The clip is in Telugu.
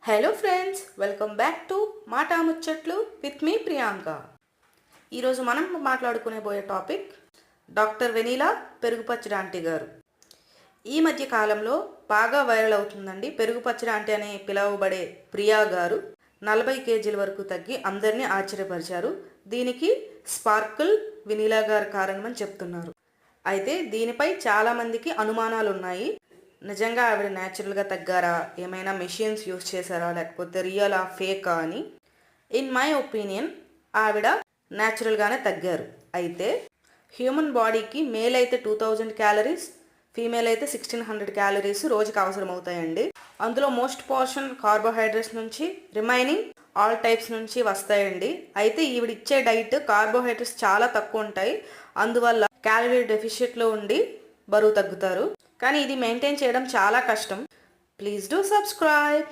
Hello friends, welcome back to మాటా ముచ్చట్లు విత్ మీ ప్రియాంక. ఈరోజు మనం మాట్లాడుకునే టాపిక్ డాక్టర్ వెనీలా పెరుగు పచ్చడి ఆంటీ గారు. ఈ మధ్య కాలంలో బాగా వైరల్ అవుతుందండి. పెరుగు పచ్చడి ఆంటీ అని పిలువబడే ప్రియా గారు 40 కేజీల వరకు తగ్గి అందరినీ ఆశ్చర్యపరిచారు. దీనికి స్పార్కిల్ వెనీలా గారు కారణమని చెప్తున్నారు. అయితే దీనిపై చాలామందికి అనుమానాలు ఉన్నాయి. నిజంగా ఆవిడ న్యాచురల్గా తగ్గారా, ఏమైనా మెషిన్స్ యూస్ చేశారా, లేకపోతే రియల్ ఫేకా అని. ఇన్ మై ఒపీనియన్ ఆవిడ న్యాచురల్గానే తగ్గారు. అయితే హ్యూమన్ బాడీకి మేల్ అయితే 2000 క్యాలరీస్, ఫీమేల్ అయితే 1600 క్యాలరీస్ రోజుకి అవసరం అవుతాయండి. అందులో మోస్ట్ పోర్షన్ కార్బోహైడ్రేట్స్ నుంచి, రిమైనింగ్ ఆల్ టైప్స్ నుంచి వస్తాయండి. అయితే ఈవిడ ఇచ్చే డైట్ కార్బోహైడ్రేట్స్ చాలా తక్కువ ఉంటాయి. అందువల్ల క్యాలరీ డెఫిషియట్లో ఉండి బరువు తగ్గుతారు. కానీ ఇది మెయింటైన్ చేయడం చాలా కష్టం. Please do subscribe.